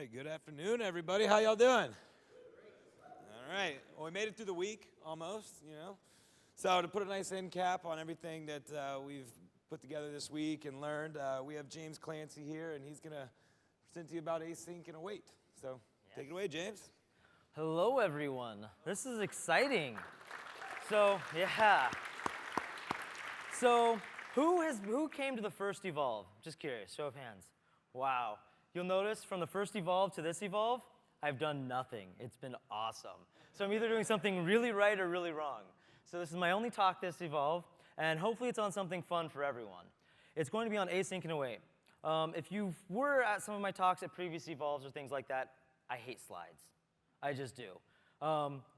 right, good afternoon, everybody. How y'all doing? All right. Well, we made it through the week, almost, So to put a nice end cap on everything that we've put together this week and learned, we have James Clancey here, and he's going to present to you about async and await. So take it away, James. Hello, everyone. This is exciting. So, yeah. So, who came to the first Evolve? Just curious, show of hands. Wow. You'll notice from the first Evolve to this Evolve, I've done nothing. It's been awesome. So I'm either doing something really right or really wrong. So this is my only talk this Evolve, and hopefully it's on something fun for everyone. It's going to be on async and await. If you were at some of my talks at previous Evolves or things like that, I hate slides. I just do.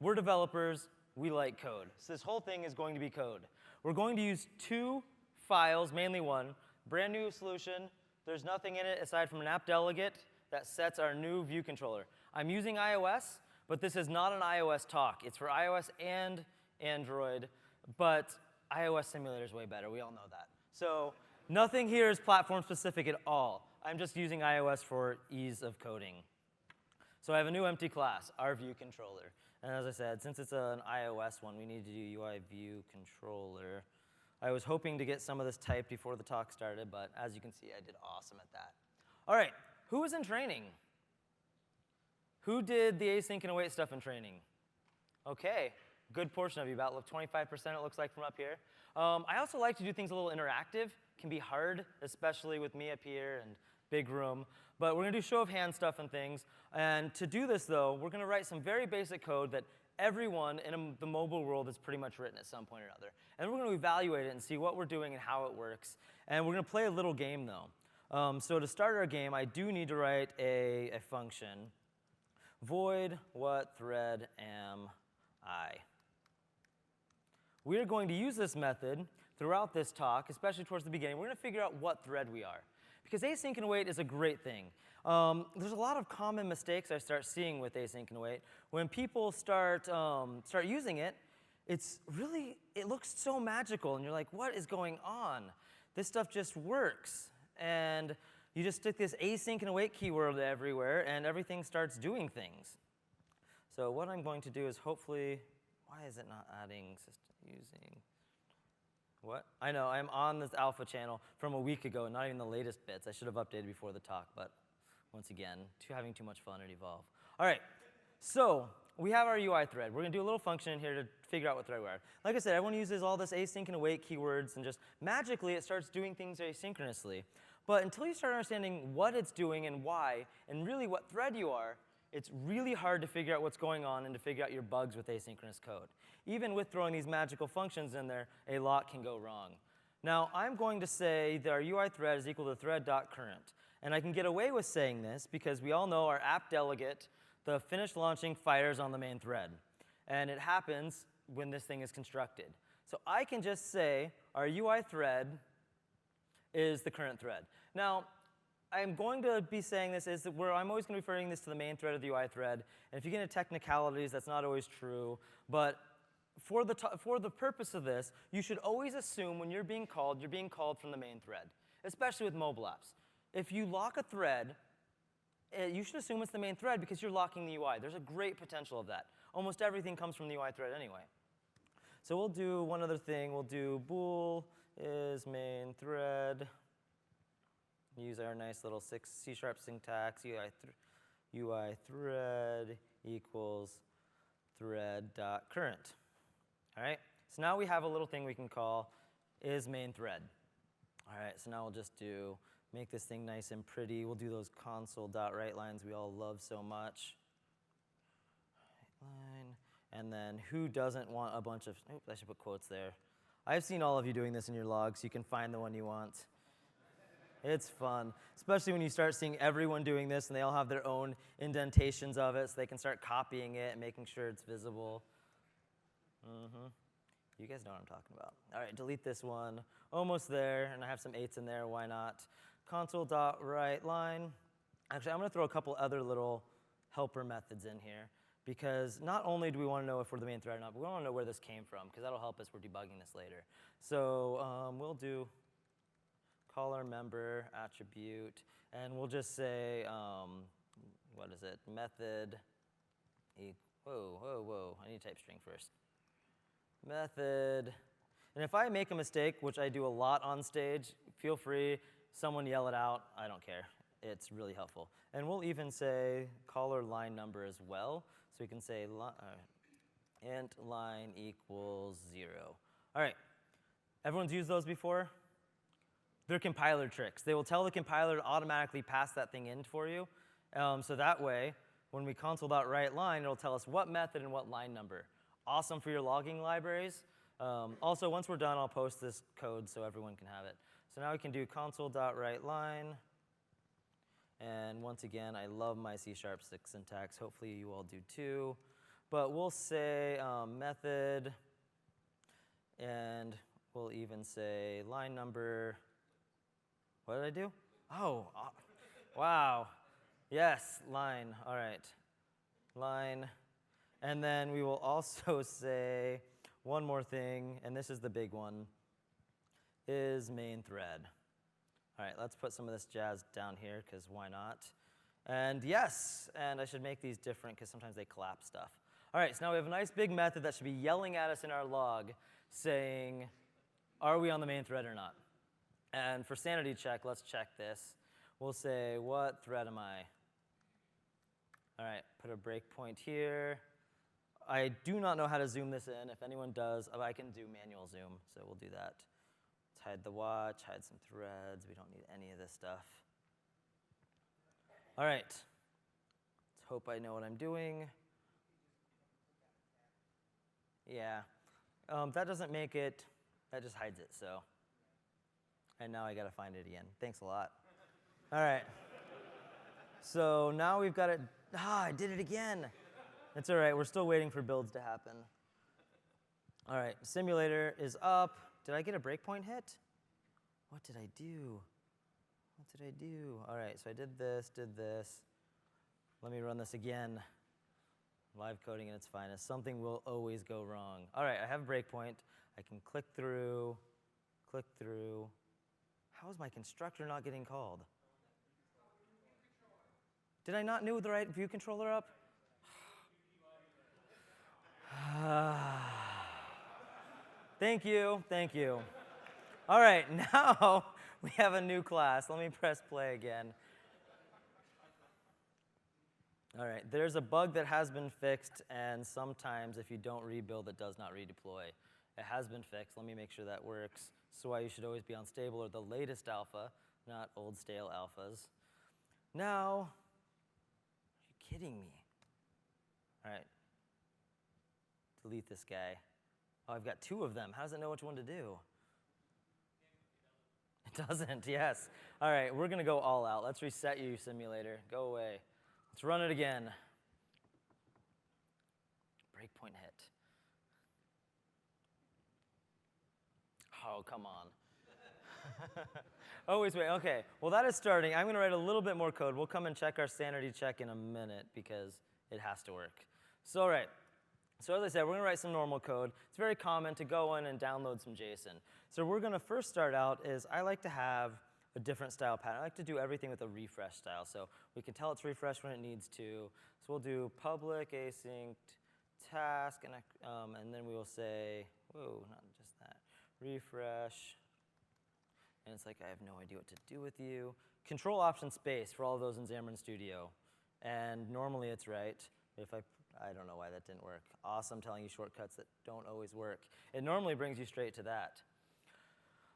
We're developers. We like code. So this whole thing is going to be code. We're going to use two files, mainly one, brand new solution. There's nothing in it aside from an app delegate that sets our new view controller. I'm using iOS, but this is not an iOS talk. It's for iOS and Android, but iOS simulator is way better. We all know that. So nothing here is platform specific at all. I'm just using iOS for ease of coding. So I have a new empty class, our view controller. And as I said, since it's an iOS one, we need to do UI view controller. I was hoping to get some of this typed before the talk started, but as you can see, I did awesome at that. All right, who was in training? Who did the async and await stuff in training? OK, good portion of you, about 25% it looks like from up here. I also like to do things a little interactive. It can be hard, especially with me up here and big room. But we're going to do show of hands stuff and things. And to do this, though, we're going to write some very basic code that everyone in the mobile world has pretty much written at some point or another. And we're going to evaluate it and see what we're doing and how it works. And we're going to play a little game, though. So to start our game, I do need to write a function. Void what thread am I? We're going to use this method throughout this talk, especially towards the beginning. We're going to figure out what thread we are. Because async and await is a great thing. There's a lot of common mistakes I start seeing with async and await. When people start using it, it looks so magical. And you're like, what is going on? This stuff just works. And you just stick this async and await keyword everywhere, and everything starts doing things. So what I'm going to do is hopefully, why is it not adding system using? What? I know, I'm on this alpha channel from a week ago, not even the latest bits. I should have updated before the talk, but once again, having too much fun at Evolve. All right, so we have our UI thread. We're going to do a little function in here to figure out what thread we are. Like I said, everyone uses all this async and await keywords, and just magically it starts doing things asynchronously. But until you start understanding what it's doing and why, and really what thread you are, it's really hard to figure out what's going on and to figure out your bugs with asynchronous code. Even with throwing these magical functions in there, a lot can go wrong. Now, I'm going to say that our UI thread is equal to thread.current. And I can get away with saying this because we all know our app delegate, the finished launching, fires on the main thread. And it happens when this thing is constructed. So I can just say our UI thread is the current thread. Now, I'm going to be saying this is that I'm always going to be referring this to the main thread of the UI thread. And if you get into technicalities, that's not always true. But for the purpose of this, you should always assume when you're being called from the main thread, especially with mobile apps. If you lock a thread, you should assume it's the main thread because you're locking the UI. There's a great potential of that. Almost everything comes from the UI thread anyway. So we'll do one other thing. We'll do bool is main thread. Use our nice little C# syntax, UI thread equals thread.current. All right, so now we have a little thing we can call is main thread. All right, so now we'll just make this thing nice and pretty. We'll do those console.writeLines we all love so much. Line, and then who doesn't want a bunch of, oops, I should put quotes there. I've seen all of you doing this in your logs. You can find the one you want. It's fun, especially when you start seeing everyone doing this and they all have their own indentations of it so they can start copying it and making sure it's visible. You guys know what I'm talking about. All right, delete this one. Almost there, and I have some 8s in there. Why not? Console.writeLine. Actually, I'm going to throw a couple other little helper methods in here because not only do we want to know if we're the main thread or not, but we want to know where this came from because that'll help us for debugging this later. So we'll do call our member attribute, and we'll just say it? Method, whoa, I need to type string first. Method, and if I make a mistake, which I do a lot on stage, feel free, someone yell it out, I don't care. It's really helpful. And we'll even say caller line number as well. So we can say int line equals 0. All right, everyone's used those before? They're compiler tricks. They will tell the compiler to automatically pass that thing in for you. So that way, when we console.write line, it'll tell us what method and what line number. Awesome for your logging libraries. Also, once we're done, I'll post this code so everyone can have it. So now we can do console.write line. And once again, I love my C# syntax. Hopefully you all do too. But we'll say method, and we'll even say line number. What did I do? Oh, wow. Yes, line. All right. Line. And then we will also say one more thing, and this is the big one, is main thread. All right, let's put some of this jazz down here, because why not? And yes, and I should make these different, because sometimes they collapse stuff. All right, so now we have a nice big method that should be yelling at us in our log, saying, are we on the main thread or not? And for sanity check, let's check this. We'll say, what thread am I? All right, put a breakpoint here. I do not know how to zoom this in. If anyone does, I can do manual zoom, so we'll do that. Let's hide the watch, hide some threads. We don't need any of this stuff. All right, let's hope I know what I'm doing. Yeah, that doesn't make it, that just hides it, so. And now I gotta find it again. Thanks a lot. All right. So now we've got it, I did it again. It's all right, we're still waiting for builds to happen. All right, simulator is up. Did I get a breakpoint hit? What did I do? What did I do? All right, so I did this. Let me run this again. Live coding at its finest. Something will always go wrong. All right, I have a breakpoint. I can click through. How is my constructor not getting called? Did I not know the right view controller up? Thank you. All right, now we have a new class. Let me press play again. All right, there's a bug that has been fixed, and sometimes if you don't rebuild, it does not redeploy. It has been fixed. Let me make sure that works. So why you should always be on stable or the latest alpha, not old stale alphas. Now, are you kidding me? All right. Delete this guy. Oh, I've got 2 of them. How does it know which one to do? It doesn't, yes. All right, we're gonna go all out. Let's reset you, simulator. Go away. Let's run it again. Breakpoint hit. Oh, come on. Oh, wait, okay. Well, that is starting. I'm gonna write a little bit more code. We'll come and check our sanity check in a minute because it has to work. So, all right. So as I said, we're going to write some normal code. It's very common to go in and download some JSON. So we're going to first start out is I like to have a different style pattern. I like to do everything with a refresh style. So we can tell it to refresh when it needs to. So we'll do public async task, and then we will say, whoa, not just that, refresh. And it's like, I have no idea what to do with you. Control Option space for all of those in Xamarin Studio. And normally it's right. If I don't know why that didn't work. Awesome telling you shortcuts that don't always work. It normally brings you straight to that.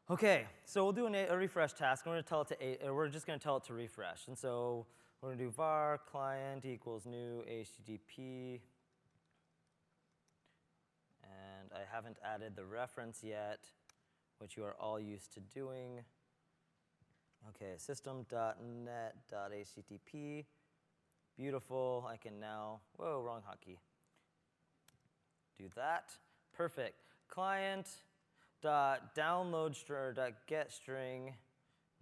Okay, so we'll do a refresh task. We're just going to tell it to refresh. And so we're going to do var client equals new HTTP. And I haven't added the reference yet, which you are all used to doing. Okay, system.net.http. Beautiful, I can now, whoa, wrong hotkey. Do that, perfect. Client.download.getString, and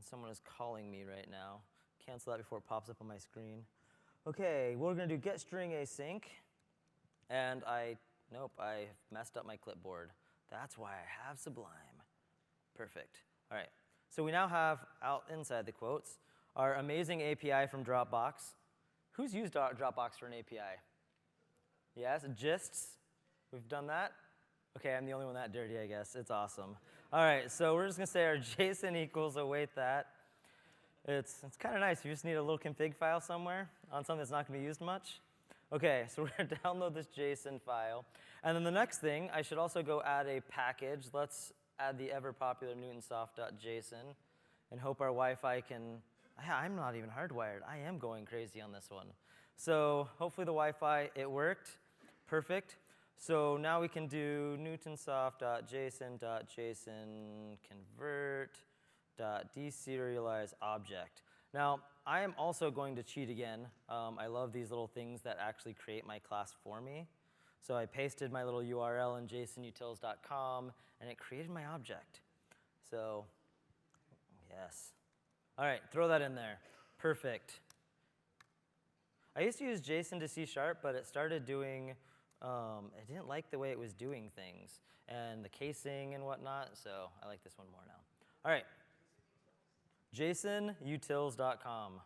someone is calling me right now. Cancel that before it pops up on my screen. Okay, we're gonna do getString async, and nope, I messed up my clipboard. That's why I have Sublime. Perfect, all right. So we now have, out inside the quotes, our amazing API from Dropbox, Who's used Dropbox for an API? Yes, gists. We've done that. Okay, I'm the only one that dirty, I guess. It's awesome. All right, so we're just gonna say our JSON equals await that. It's kind of nice. You just need a little config file somewhere on something that's not gonna be used much. Okay, so we're gonna download this JSON file. And then the next thing, I should also go add a package. Let's add the ever popular newtonsoft.json and hope our Wi-Fi can, I'm not even hardwired. I am going crazy on this one. So hopefully the Wi-Fi, it worked. Perfect. So now we can do newtonsoft.json.json convert.deserialize object. Now, I am also going to cheat again. I love these little things that actually create my class for me. So I pasted my little URL in jasonutils.com, and it created my object. So, yes. All right, throw that in there. Perfect. I used to use JSON to C#, but it started doing, it didn't like the way it was doing things, and the casing and whatnot, so I like this one more now. All right, jasonutils.com.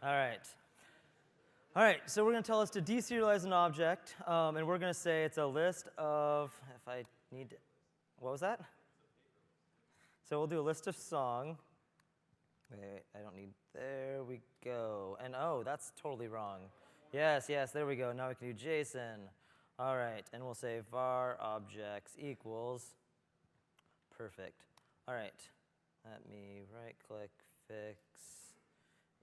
All right. All right, so we're going to tell us to deserialize an object, and we're going to say it's a list of, if I need, what was that? So we'll do a list of song. Wait, I don't need, there we go. And oh, that's totally wrong. Yes, there we go. Now we can do JSON. All right, and we'll say var objects equals, perfect. All right, let me right-click, fix,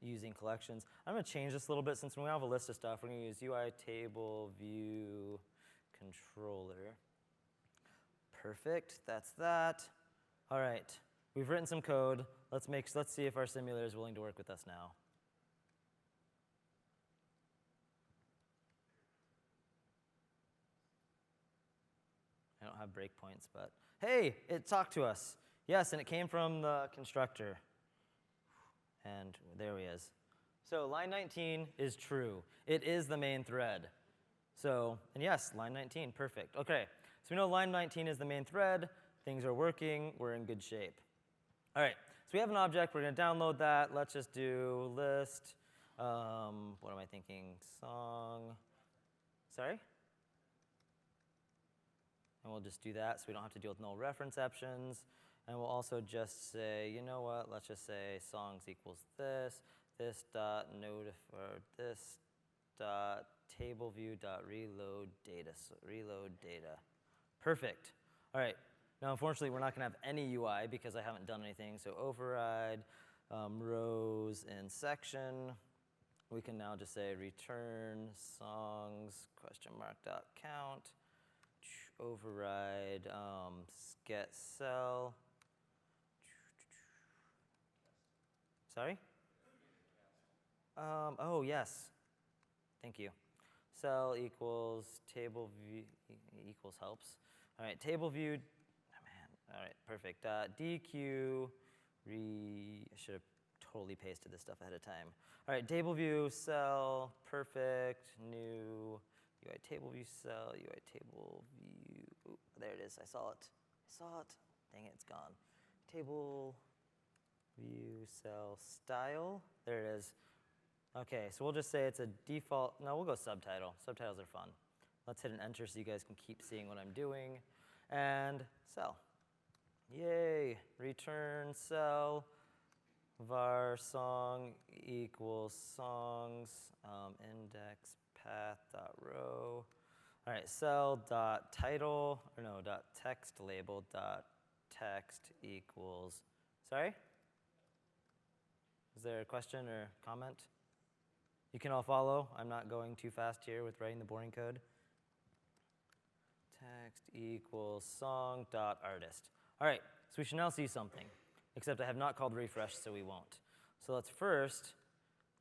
using collections. I'm going to change this a little bit since we have a list of stuff. We're going to use UI table view controller. Perfect, that's that. All right, we've written some code. Let's see if our simulator is willing to work with us now. I don't have breakpoints, but hey, it talked to us. Yes, and it came from the constructor. And there he is. So line 19 is true. It is the main thread. So, and yes, line 19, perfect. Okay, so we know line 19 is the main thread. Things are working. We're in good shape. All right, so we have an object. We're going to download that. Let's just do list. What am I thinking? Song. Sorry? And we'll just do that so we don't have to deal with null reference options. And we'll also just say, you know what, let's just say songs equals this dot notify, this dot table view dot reload data, so reload data. Perfect. All right, now unfortunately we're not gonna have any UI because I haven't done anything, so override rows in section. We can now just say return songs question mark dot count, override get cell. Sorry? Oh, yes. Thank you. Cell equals table view equals helps. All right, table view. Oh, man. All right, perfect. DQ I should have totally pasted this stuff ahead of time. All right, table view cell perfect new UI table view cell UI table view. Ooh, there it is. I saw it. Dang it, it's gone. Table view cell style. There it is. Okay, so we'll just say it's a default. No, we'll go subtitle. Subtitles are fun. Let's hit an enter so you guys can keep seeing what I'm doing. And cell. Yay. Return cell. Var song equals songs. Index path dot row. All right, cell dot title, or no, dot text label dot text equals, sorry? Is there a question or comment? You can all follow. I'm not going too fast here with writing the boring code. Text equals song dot artist. All right, so we should now see something, except I have not called refresh, so we won't. So let's first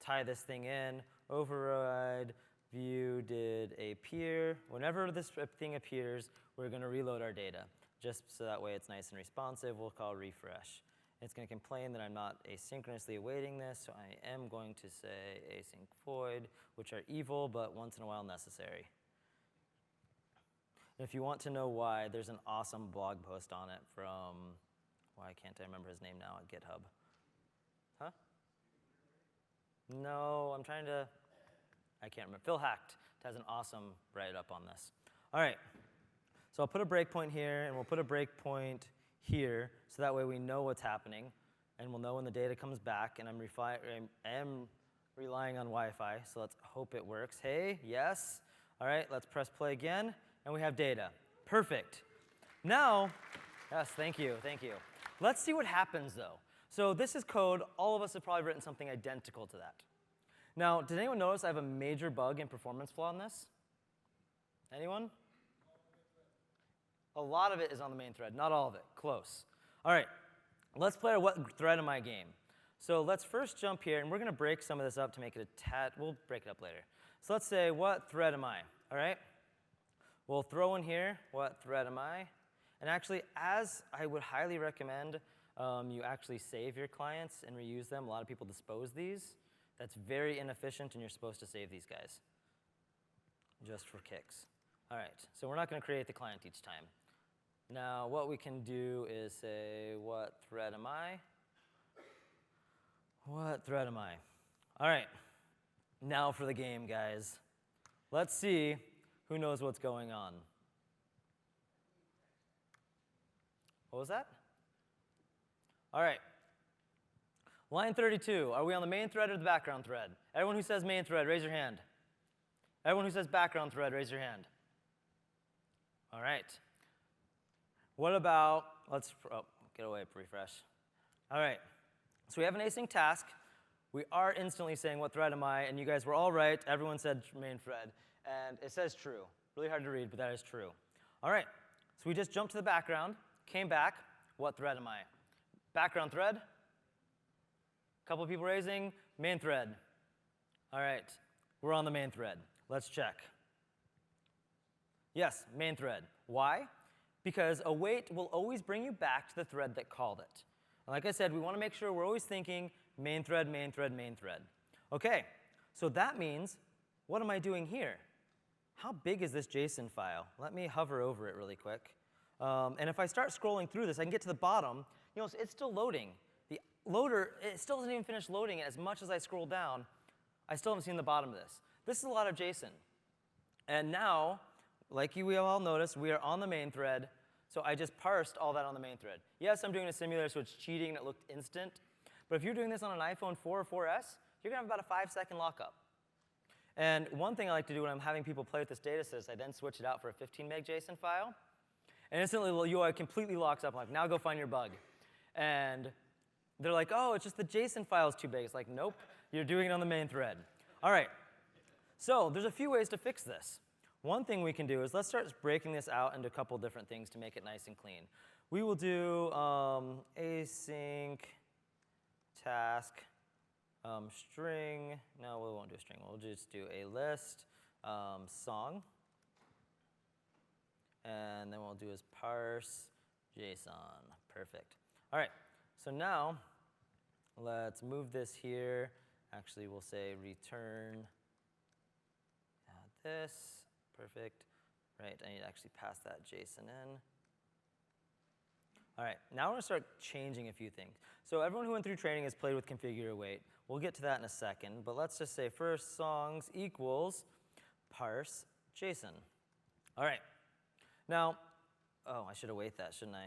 tie this thing in, override view did appear. Whenever this thing appears, we're going to reload our data. Just so that way it's nice and responsive, we'll call refresh. It's going to complain that I'm not asynchronously awaiting this, so I am going to say async void, which are evil, but once in a while necessary. And if you want to know why, there's an awesome blog post on it from, why can't I remember his name now, at GitHub. Huh? No, I'm trying to, I can't remember. Phil Hacked has an awesome write-up on this. All right, so I'll put a breakpoint here, and we'll put a breakpoint here, so that way we know what's happening, and we'll know when the data comes back, and I'm relying on Wi-Fi, so let's hope it works. Hey, yes. All right, let's press play again, and we have data. Perfect. Now, yes, thank you, thank you. Let's see what happens, though. So this is code. All of us have probably written something identical to that. Now, did anyone notice I have a major bug and performance flaw in this? Anyone? A lot of it is on the main thread, not all of it. Close. All right, let's play our what thread am I game. So let's first jump here, and we're going to break some of this up to make it a tad. We'll break it up later. So let's say, what thread am I? All right? We'll throw in here, what thread am I? And actually, as I would highly recommend you actually save your clients and reuse them. A lot of people dispose these. That's very inefficient, and you're supposed to save these guys just for kicks. All right, so we're not going to create the client each time. Now, what we can do is say, what thread am I? What thread am I? All right, now for the game, guys. Let's see who knows what's going on. What was that? All right. Line 32, are we on the main thread or the background thread? Everyone who says main thread, raise your hand. Everyone who says background thread, raise your hand. All right. What about, let's, get away, refresh. All right. So we have an async task. We are instantly saying, what thread am I? And you guys were all right. Everyone said main thread. And it says true. Really hard to read, but that is true. All right. So we just jumped to the background, came back. What thread am I? Background thread. A couple of people raising. Main thread. All right. We're on the main thread. Let's check. Yes, main thread. Why? Because await will always bring you back to the thread that called it. And like I said, we want to make sure we're always thinking main thread, main thread, main thread. OK, so that means, what am I doing here? How big is this JSON file? Let me hover over it really quick. And if I start scrolling through this, I can get to the bottom. You know, it's still loading. The loader, it still doesn't even finish loading it. As much as I scroll down, I still haven't seen the bottom of this. This is a lot of JSON. And now, like we all noticed, we are on the main thread. So I just parsed all that on the main thread. Yes, I'm doing a simulator, so it's cheating, and it looked instant. But if you're doing this on an iPhone 4 or 4S, you're going to have about a 5-second lockup. And one thing I like to do when I'm having people play with this data set is I then switch it out for a 15 meg JSON file. And instantly, the UI completely locks up. I'm like, now go find your bug. And they're like, oh, it's just the JSON file is too big. It's like, nope, you're doing it on the main thread. All right. So there's a few ways to fix this. One thing we can do is let's start breaking this out into a couple different things to make it nice and clean. We will do async task string. No, we won't do a string. We'll just do a list song. And then what we'll do is parse JSON. Perfect. All right. So now let's move this here. Actually, we'll say return. Add this. Perfect. Right, I need to actually pass that JSON in. All right, now we're going to start changing a few things. So everyone who went through training has played with configure await. We'll get to that in a second, but let's just say first songs equals parse JSON. All right. Now, oh, I should await that, shouldn't I?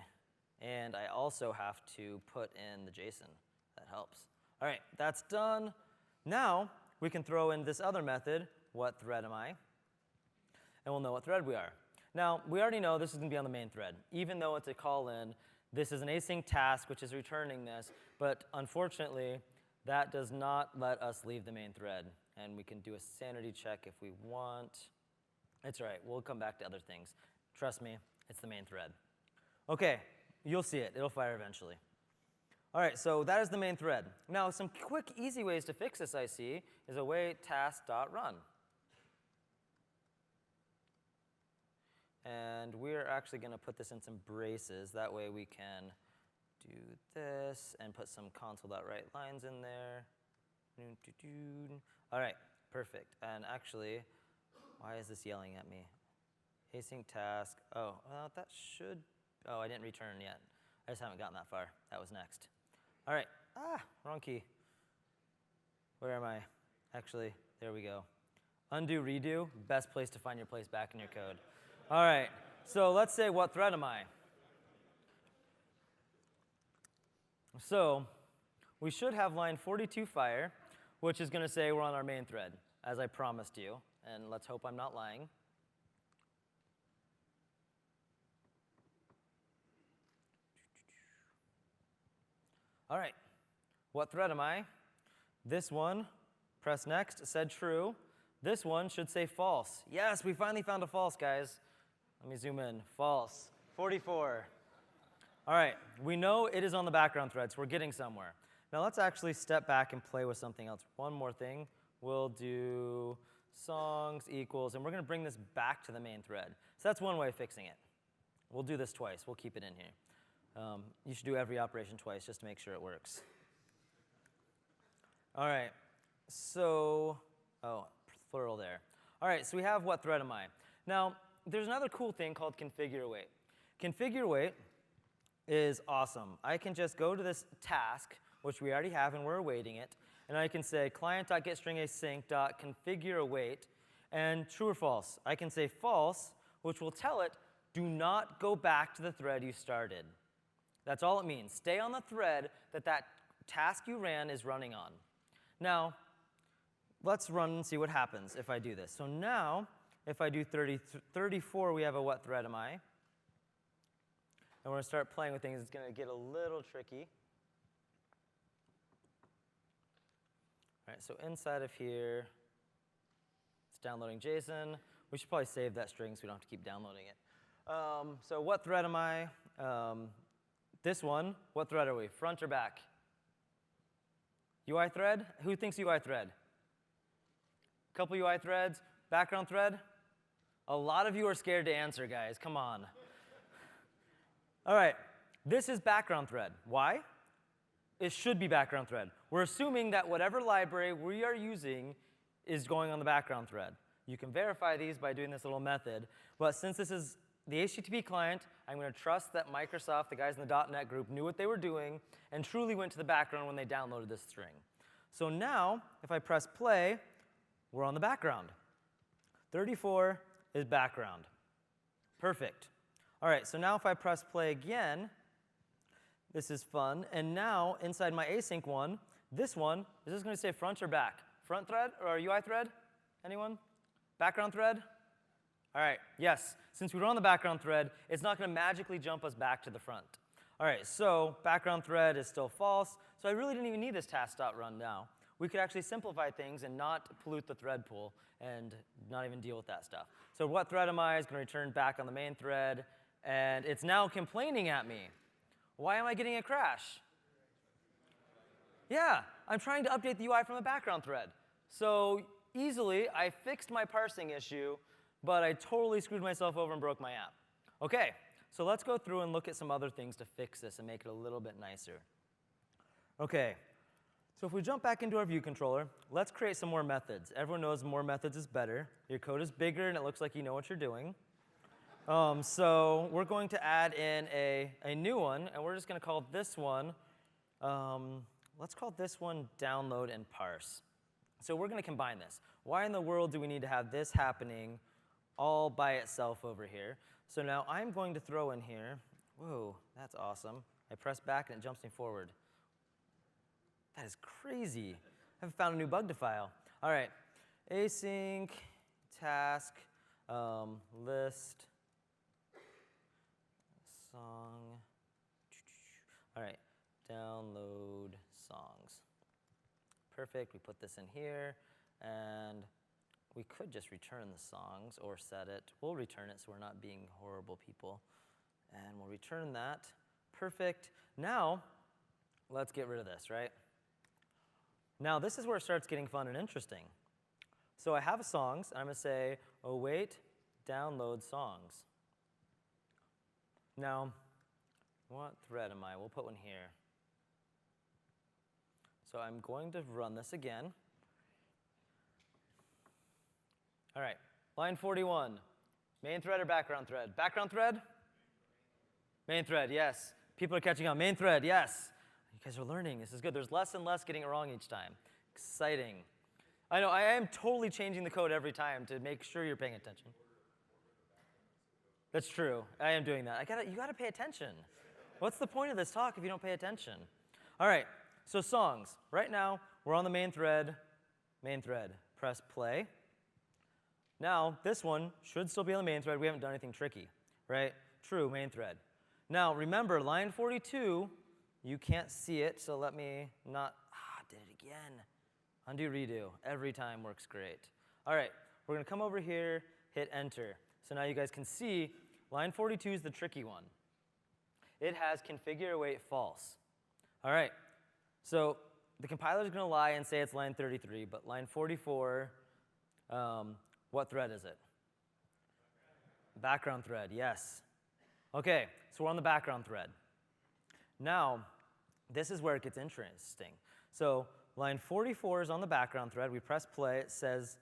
And I also have to put in the JSON. That helps. All right, that's done. Now we can throw in this other method, what thread am I? And we'll know what thread we are. Now, we already know this is going to be on the main thread. Even though it's a call-in, this is an async task, which is returning this. But unfortunately, that does not let us leave the main thread. And we can do a sanity check if we want. It's all right. We'll come back to other things. Trust me, it's the main thread. OK, you'll see it. It'll fire eventually. All right, so that is the main thread. Now, some quick, easy ways to fix this I see is await task.run. And we're actually going to put this in some braces. That way we can do this and put some console.write lines in there. All right, perfect. And actually, why is this yelling at me? Async task. Oh, well, that should. Oh, I didn't return yet. I just haven't gotten that far. That was next. All right. Ah, wrong key. Where am I? Actually, there we go. Undo, redo, best place to find your place back in your code. All right, so let's say, what thread am I? So we should have line 42 fire, which is going to say we're on our main thread, as I promised you. And let's hope I'm not lying. All right, what thread am I? This one, press next, said true. This one should say false. Yes, we finally found a false, guys. Let me zoom in. False. 44. All right, we know it is on the background thread, so we're getting somewhere. Now let's actually step back and play with something else. One more thing. We'll do songs equals, and we're going to bring this back to the main thread. So that's one way of fixing it. We'll do this twice. We'll keep it in here. You should do every operation twice just to make sure it works. All right, so, plural there. All right, so we have what thread am I? Now, there's another cool thing called configure await. Configure await is awesome. I can just go to this task, which we already have, and we're awaiting it, and I can say client.getStringAsync.configure await, and true or false. I can say false, which will tell it, do not go back to the thread you started. That's all it means. Stay on the thread that task you ran is running on. Now, let's run and see what happens if I do this. So now, if I do 34, we have a what thread am I? And we're going to start playing with things. It's going to get a little tricky. All right, so inside of here, it's downloading JSON. We should probably save that string so we don't have to keep downloading it. So what thread am I? This one, what thread are we? Front or back? UI thread? Who thinks UI thread? Couple UI threads? Background thread? A lot of you are scared to answer, guys. Come on. All right, this is background thread. Why? It should be background thread. We're assuming that whatever library we are using is going on the background thread. You can verify these by doing this little method. But since this is the HTTP client, I'm going to trust that Microsoft, the guys in the .NET group, knew what they were doing and truly went to the background when they downloaded this string. So now, if I press play, we're on the background. 34 is background. Perfect. All right, so now if I press play again, this is fun. And now, inside my async one, this one, is this going to say front or back? Front thread or UI thread? Anyone? Background thread? All right, yes. Since we were on the background thread, it's not going to magically jump us back to the front. All right, so background thread is still false. So I really didn't even need this task.run now. We could actually simplify things and not pollute the thread pool and not even deal with that stuff. So what thread am I is going to return back on the main thread. And it's now complaining at me. Why am I getting a crash? Yeah, I'm trying to update the UI from the background thread. So easily, I fixed my parsing issue, but I totally screwed myself over and broke my app. OK, so let's go through and look at some other things to fix this and make it a little bit nicer. OK, so if we jump back into our view controller, let's create some more methods. Everyone knows more methods is better. Your code is bigger, and it looks like you know what you're doing. So we're going to add in a new one, and we're just going to call this one, let's call this one download and parse. So we're going to combine this. Why in the world do we need to have this happening all by itself over here? So now I'm going to throw in here, whoa, that's awesome. I press back and it jumps me forward. That is crazy. I haven't found a new bug to file. All right, async, task, list, song. All right, download songs. Perfect, we put this in here, and we could just return the songs or set it. We'll return it so we're not being horrible people. And we'll return that. Perfect. Now, let's get rid of this, right? Now, this is where it starts getting fun and interesting. So I have songs, and I'm going to say, await download songs. Now, what thread am I? We'll put one here. So I'm going to run this again. All right, line 41. Main thread or background thread? Background thread? Main thread, yes. People are catching on. Main thread, yes. You guys are learning. This is good. There's less and less getting it wrong each time. Exciting. I know, I am totally changing the code every time to make sure you're paying attention. That's true. I am doing that. You gotta pay attention. What's the point of this talk if you don't pay attention? All right, so songs. Right now, we're on the main thread. Main thread. Press play. Now, this one should still be on the main thread. We haven't done anything tricky, right? True, main thread. Now, remember, line 42, you can't see it, so let me not, did it again. Undo, redo. Every time works great. All right, we're gonna come over here, hit enter. So now you guys can see line 42 is the tricky one. It has configure await false. All right, so the compiler is gonna lie and say it's line 33, but line 44, what thread is it? Background thread, yes. Okay, so we're on the background thread. Now, this is where it gets interesting. So line 44 is on the background thread. We press play. It says,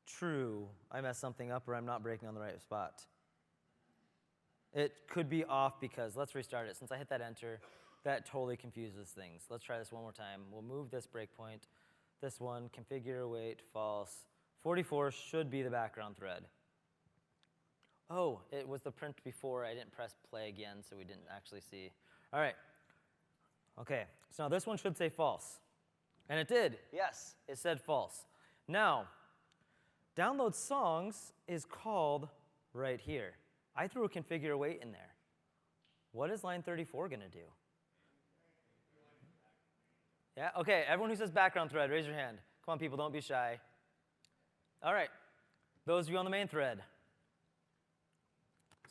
true, I messed something up or I'm not breaking on the right spot. It could be off because, let's restart it. Since I hit that enter, that totally confuses things. Let's try this one more time. We'll move this breakpoint. This one, configure await false. 44 should be the background thread. Oh, it was the print before. I didn't press play again, so we didn't actually see. All right. Okay, so now this one should say false. And it did. Yes, it said false. Now, download songs is called right here. I threw a configure await in there. What is line 34 going to do? Yeah, okay, everyone who says background thread, raise your hand. Come on, people, don't be shy. All right, those of you on the main thread.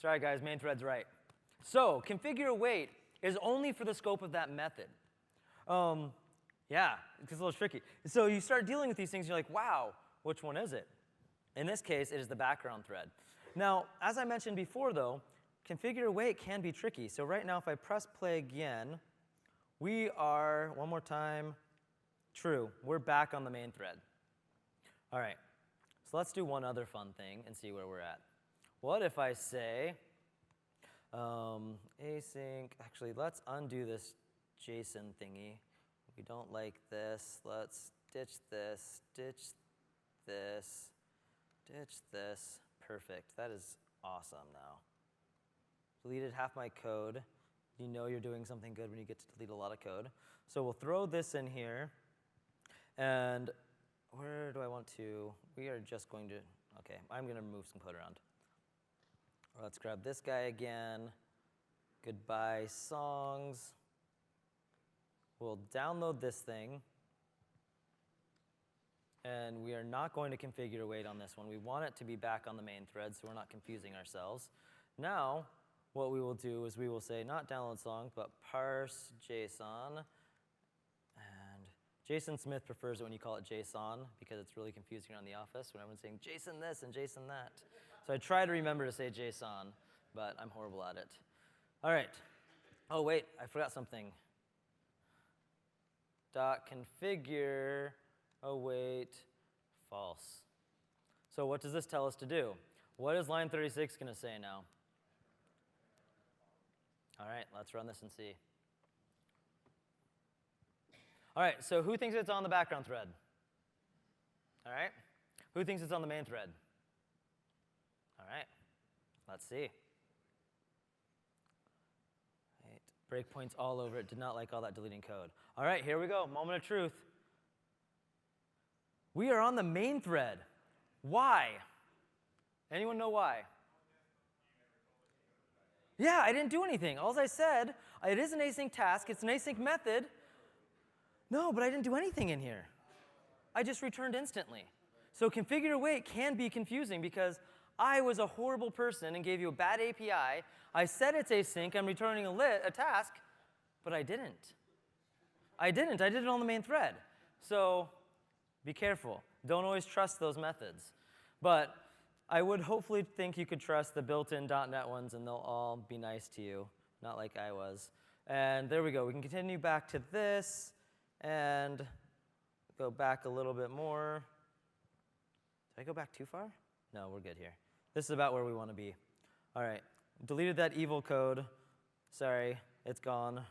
Sorry, guys, main thread's right. So, configure await is only for the scope of that method. Yeah, it's a little tricky. So you start dealing with these things, you're like, wow, which one is it? In this case, it is the background thread. Now, as I mentioned before, though, configure await can be tricky. So right now, if I press play again, we are, one more time, true. We're back on the main thread. All right, so let's do one other fun thing and see where we're at. What if I say, async, actually, let's undo this JSON thingy. We don't like this. Let's ditch this, ditch this, ditch this. Perfect. That is awesome now. Deleted half my code. You know you're doing something good when you get to delete a lot of code. So we'll throw this in here. And where do I want to? We are just going to, okay, I'm going to move some code around. Let's grab this guy again. Goodbye songs. We'll download this thing. And we are not going to configure await on this one. We want it to be back on the main thread so we're not confusing ourselves. Now, what we will do is we will say not download song, but parse JSON. And Jason Smith prefers it when you call it JSON because it's really confusing around the office when everyone's saying JSON this and JSON that. So I try to remember to say JSON, but I'm horrible at it. All right. Oh, wait, I forgot something. Dot configure await false. So what does this tell us to do? What is line 36 going to say now? All right, let's run this and see. All right, so who thinks it's on the background thread? All right. Who thinks it's on the main thread? All right, let's see. Right. Breakpoints all over it. Did not like all that deleting code. All right, here we go. Moment of truth. We are on the main thread. Why? Anyone know why? Yeah, I didn't do anything. All I said, it is an async task. It's an async method. No, but I didn't do anything in here. I just returned instantly. So configure await can be confusing because I was a horrible person and gave you a bad API. I said it's async. I'm returning a task, but I didn't. I did it on the main thread. So be careful. Don't always trust those methods. But I would hopefully think you could trust the built-in .NET ones, and they'll all be nice to you, not like I was. And there we go. We can continue back to this and go back a little bit more. Did I go back too far? No, we're good here. This is about where we want to be. All right. Deleted that evil code. Sorry, it's gone.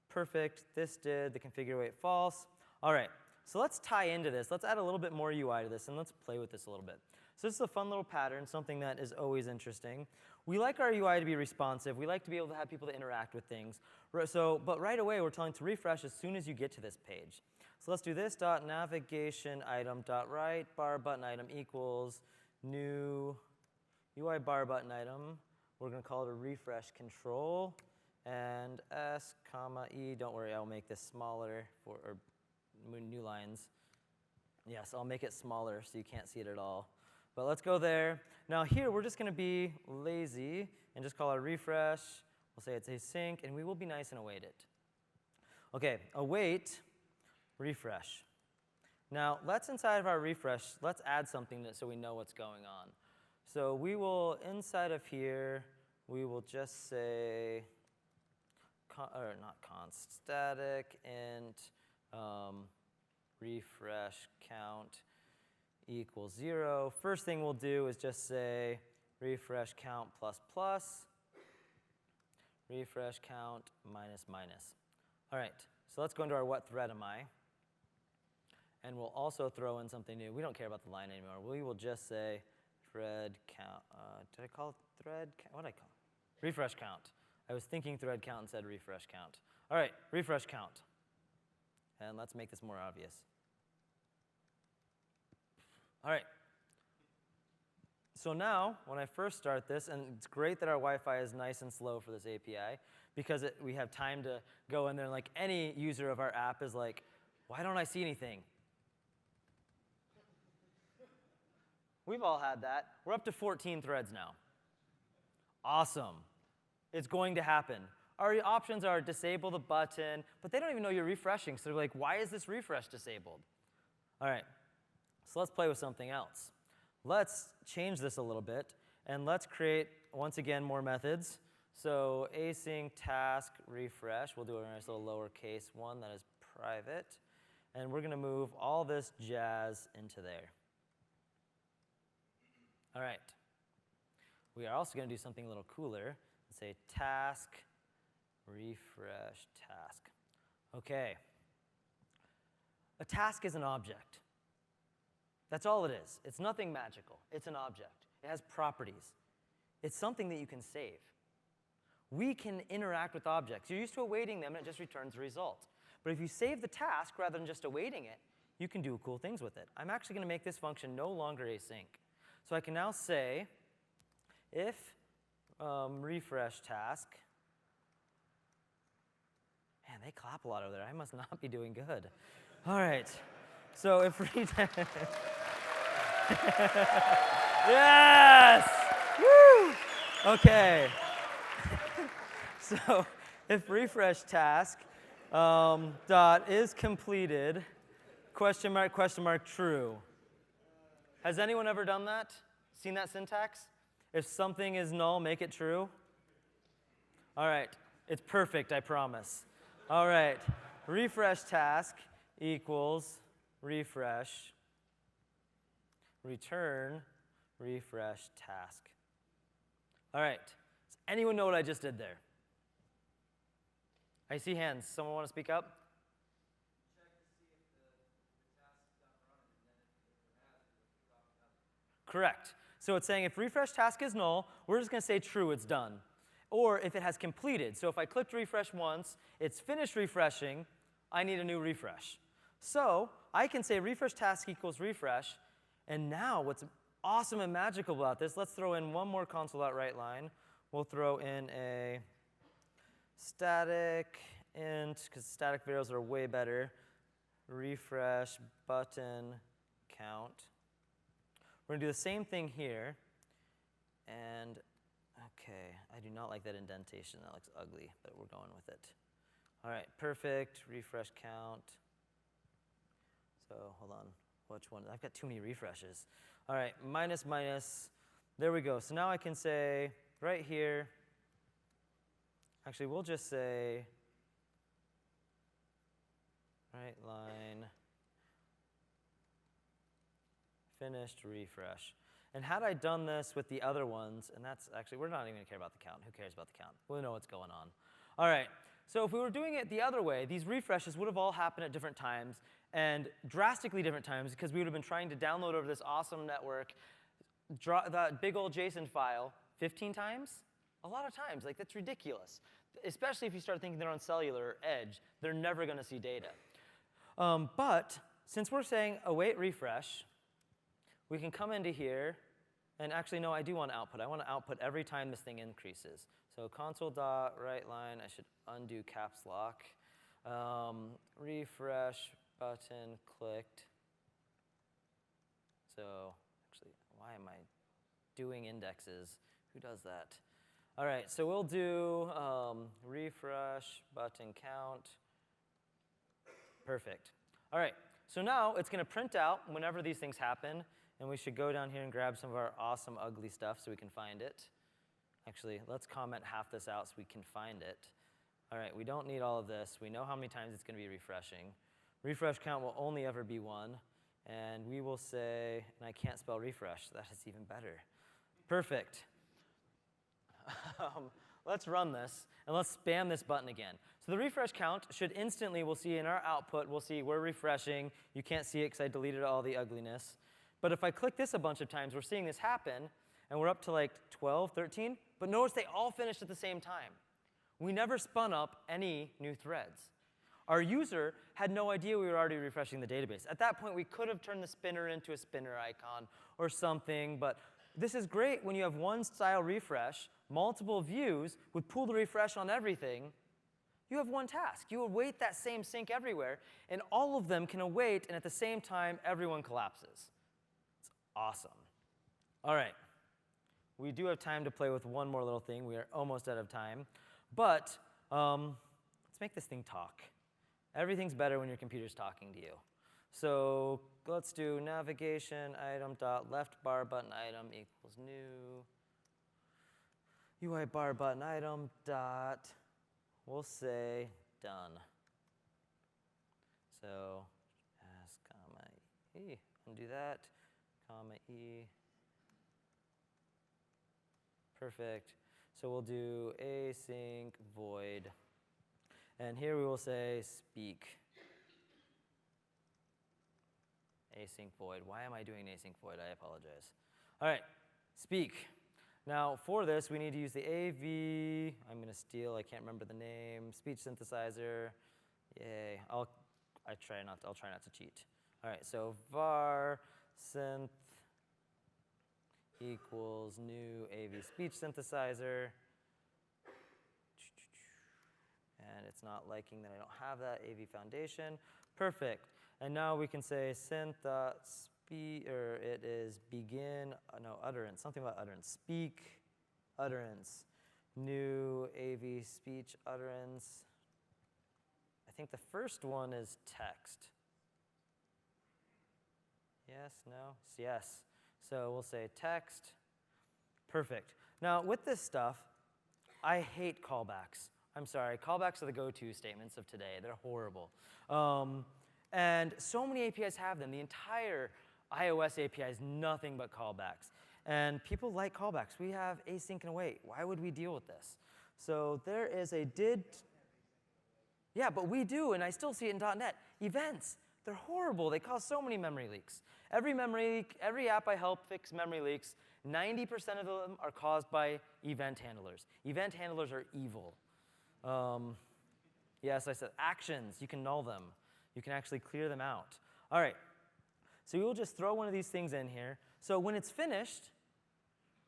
Perfect. This did the configure await false. All right, so let's tie into this. Let's add a little bit more UI to this, and let's play with this a little bit. So this is a fun little pattern, something that is always interesting. We like our UI to be responsive. We like to be able to have people to interact with things. But right away, we're telling to refresh as soon as you get to this page. So let's do this dot navigation item dot right bar button item equals new UI bar button item. We're going to call it a refresh control. And S, comma, E, don't worry, I'll make this smaller for or new lines. Yes, I'll make it smaller so you can't see it at all. But let's go there. Now here, we're just going to be lazy and just call it a refresh. We'll say it's async, and we will be nice and await it. OK, await refresh. Now, let's inside of our refresh, let's add something so we know what's going on. So we will, inside of here, we will just say, or not const, static int refresh count equals 0. First thing we'll do is just say refresh count plus plus, refresh count minus minus. All right, so let's go into our what thread am I? And we'll also throw in something new. We don't care about the line anymore. We will just say thread count. Did I call it thread count? What did I call it? Refresh count. I was thinking thread count and said refresh count. All right, refresh count. And let's make this more obvious. All right. So now, when I first start this, and it's great that our Wi-Fi is nice and slow for this API, because we have time to go in there, and like any user of our app is like, why don't I see anything? We've all had that. We're up to 14 threads now. Awesome. It's going to happen. Our options are disable the button, but they don't even know you're refreshing, so they're like, why is this refresh disabled? All right, so let's play with something else. Let's change this a little bit, and let's create, once again, more methods. So async task refresh. We'll do a nice little lowercase one that is private. And we're going to move all this jazz into there. All right. We are also going to do something a little cooler and say task refresh task. OK. A task is an object. That's all it is. It's nothing magical. It's an object. It has properties. It's something that you can save. We can interact with objects. You're used to awaiting them, and it just returns a result. But if you save the task rather than just awaiting it, you can do cool things with it. I'm actually going to make this function no longer async. So I can now say if refresh task. Man, they clap a lot over there. I must not be doing good. All right. So if yes! Woo! OK. So if refresh task dot is completed, question mark, true. Has anyone ever done that? Seen that syntax? If something is null, make it true. All right. It's perfect, I promise. All right. Refresh task equals refresh, return, refresh task. All right. Does anyone know what I just did there? I see hands. Someone want to speak up? Check to see if the task is done running, and then if it has, it'll kick off another. Correct. So it's saying if refresh task is null, we're just going to say true, it's done. Or if it has completed. So if I clicked refresh once, it's finished refreshing, I need a new refresh. So I can say refresh task equals refresh. And now what's awesome and magical about this, let's throw in one more console.write line. We'll throw in a static int, because static variables are way better, refresh button count. We're going to do the same thing here. And OK, I do not like that indentation. That looks ugly, but we're going with it. All right, perfect. Refresh count. So hold on. Which one? I've got too many refreshes. All right, minus, minus. There we go. So now I can say right here, actually, we'll just say right line, finished refresh. And had I done this with the other ones, and that's actually, we're not even going to care about the count. Who cares about the count? We'll know what's going on. All right, So if we were doing it the other way, these refreshes would have all happened at different times and drastically different times because we would have been trying to download over this awesome network that big old JSON file 15 times? A lot of times. Like, that's ridiculous. Especially if you start thinking they're on cellular edge, they're never going to see data. But since we're saying await refresh, we can come into here. And actually, no, I do want to output. I want to output every time this thing increases. So console.writeLine, I should undo caps lock. Refresh button clicked. So actually, why am I doing indexes? Who does that? All right, so we'll do refresh button count. Perfect. All right, so now it's going to print out whenever these things happen. And we should go down here and grab some of our awesome ugly stuff so we can find it. Actually, let's comment half this out so we can find it. All right, we don't need all of this. We know how many times it's going to be refreshing. Refresh count will only ever be 1. And we will say, and I can't spell refresh. That is even better. Perfect. Let's run this, and let's spam this button again. So the refresh count should instantly, we'll see in our output, we'll see we're refreshing. You can't see it because I deleted all the ugliness. But if I click this a bunch of times, we're seeing this happen, and we're up to like 12, 13. But notice they all finished at the same time. We never spun up any new threads. Our user had no idea we were already refreshing the database. At that point, we could have turned the spinner into a spinner icon or something. But this is great when you have one style refresh, multiple views with pool to refresh on everything. You have one task. You await that same sync everywhere, and all of them can await, and at the same time, everyone collapses. Awesome. All right. We do have time to play with one more little thing. We are almost out of time. But let's make this thing talk. Everything's better when your computer's talking to you. So let's do navigation item dot left bar button item equals new UI bar button item dot, we'll say done. So as comma E, undo that. Comma E. Perfect. So we'll do async void. And here we will say speak. Async void. Why am I doing async void? I apologize. All right, speak. Now for this, we need to use the AV. I'm going to steal. I can't remember the name. Speech synthesizer. Yay. I'll try not to cheat. All right. So var synth equals new AV speech synthesizer. And it's not liking that I don't have that AV foundation. Perfect. And now we can say synth.speak, or it is begin, no, utterance, something about utterance. Speak utterance, new AV speech utterance. I think the first one is text. Yes, no, yes. So we'll say text. Perfect. Now with this stuff, I hate callbacks. I'm sorry, callbacks are the go-to statements of today. They're horrible. And so many APIs have them. The entire iOS API is nothing but callbacks. And people like callbacks. We have async and await. Why would we deal with this? So there is a did. Yeah, but we do, and I still see it in .NET. Events. They're horrible. They cause so many memory leaks. Every app I help fix memory leaks, 90% of them are caused by event handlers. Event handlers are evil. Yes, I said actions. You can null them. You can actually clear them out. All right. So we will just throw one of these things in here. So when it's finished,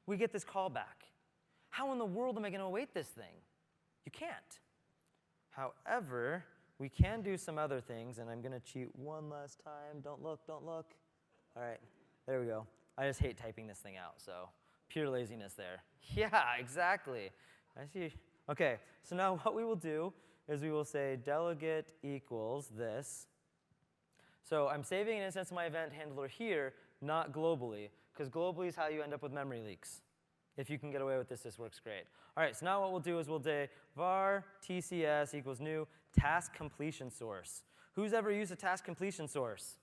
we get this callback. How in the world am I going to await this thing? You can't. However, we can do some other things, and I'm going to cheat one last time. Don't look, don't look. All right, there we go. I just hate typing this thing out, so pure laziness there. Yeah, exactly. I see. OK, so now what we will do is we will say delegate equals this. So I'm saving an instance of my event handler here, not globally, because globally is how you end up with memory leaks. If you can get away with this, this works great. All right, so now what we'll do is we'll say var tcs equals new task completion source. Who's ever used a task completion source?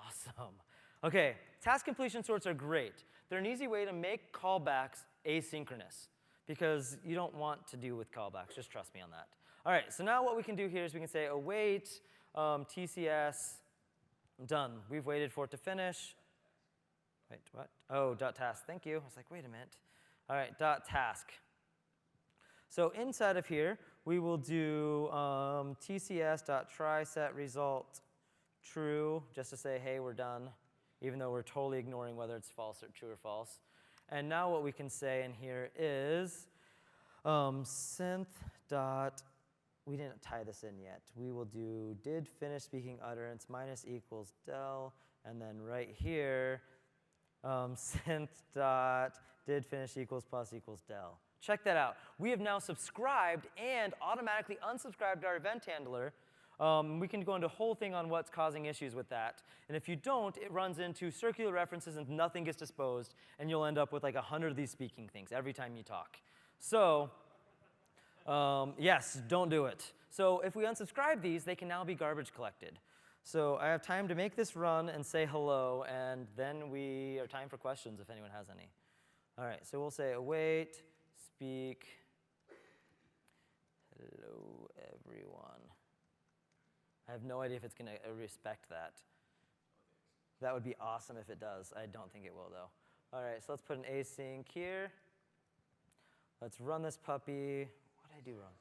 Awesome. OK, task completion sources are great. They're an easy way to make callbacks asynchronous, because you don't want to deal with callbacks. Just trust me on that. All right, so now what we can do here is we can say await TCS done. We've waited for it to finish. Wait, what? Oh, dot task. Thank you. I was like, wait a minute. All right, dot task. So inside of here, we will do TCS.try set result true, just to say, hey, we're done, even though we're totally ignoring whether it's false or true or false. And now what we can say in here is synth dot, we didn't tie this in yet. We will do did finish speaking utterance minus equals del, and then right here, synth dot did finish equals plus equals del. Check that out. We have now subscribed and automatically unsubscribed our event handler. We can go into a whole thing on what's causing issues with that. And if you don't, it runs into circular references and nothing gets disposed, and you'll end up with like 100 of these speaking things every time you talk. So yes, don't do it. So if we unsubscribe these, they can now be garbage collected. So I have time to make this run and say hello, and then we are time for questions if anyone has any. All right, so we'll say await, speak, hello everyone. I have no idea if it's going to respect that. That would be awesome if it does. I don't think it will, though. All right, so let's put an async here. Let's run this puppy. What did I do wrong?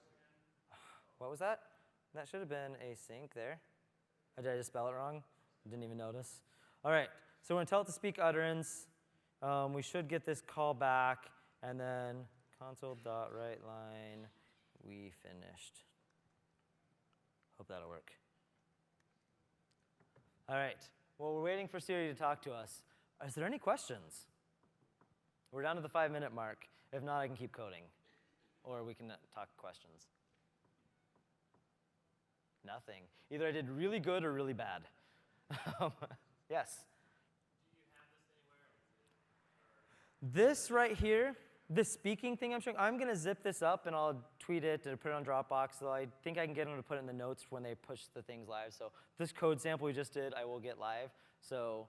What was that? That should have been async there. Did I just spell it wrong? Didn't even notice. All right, so we're going to tell it to speak utterance. We should get this call back, and then console.writeLine, we finished. Hope that'll work. All right, well, we're waiting for Siri to talk to us. Is there any questions? We're down to the 5-minute mark. If not, I can keep coding, or we can talk questions. Nothing. Either I did really good or really bad. Yes? Do you have this anywhere? This right here, this speaking thing I'm showing, I'm going to zip this up and I'll tweet it and put it on Dropbox. So I think I can get them to put it in the notes when they push the things live. So this code sample we just did, I will get live. So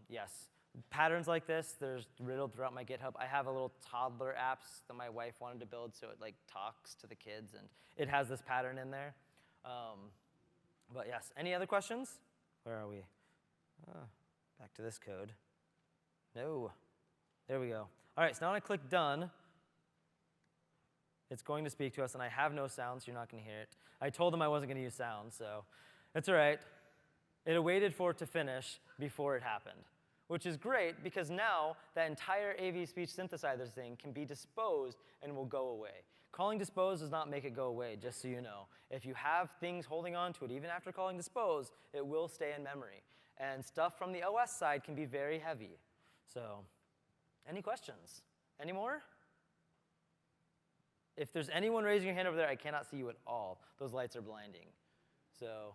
yes, patterns like this, there's riddled throughout my GitHub. I have a little toddler apps that my wife wanted to build, so it like talks to the kids, and it has this pattern in there. But yes, any other questions? Where are we? Back to this code. No. There we go. All right, so now when I click done, it's going to speak to us, and I have no sound, so you're not going to hear it. I told them I wasn't going to use sound, so it's all right. It waited for it to finish before it happened, which is great because now that entire AV speech synthesizer thing can be disposed and will go away. Calling dispose does not make it go away, just so you know. If you have things holding on to it, even after calling dispose, it will stay in memory. And stuff from the OS side can be very heavy. So, any questions? Any more? If there's anyone raising your hand over there, I cannot see you at all. Those lights are blinding. So,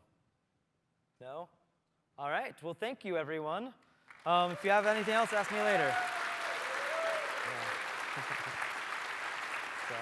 no? All right, well, thank you, everyone. If you have anything else, ask me later. Yeah. So.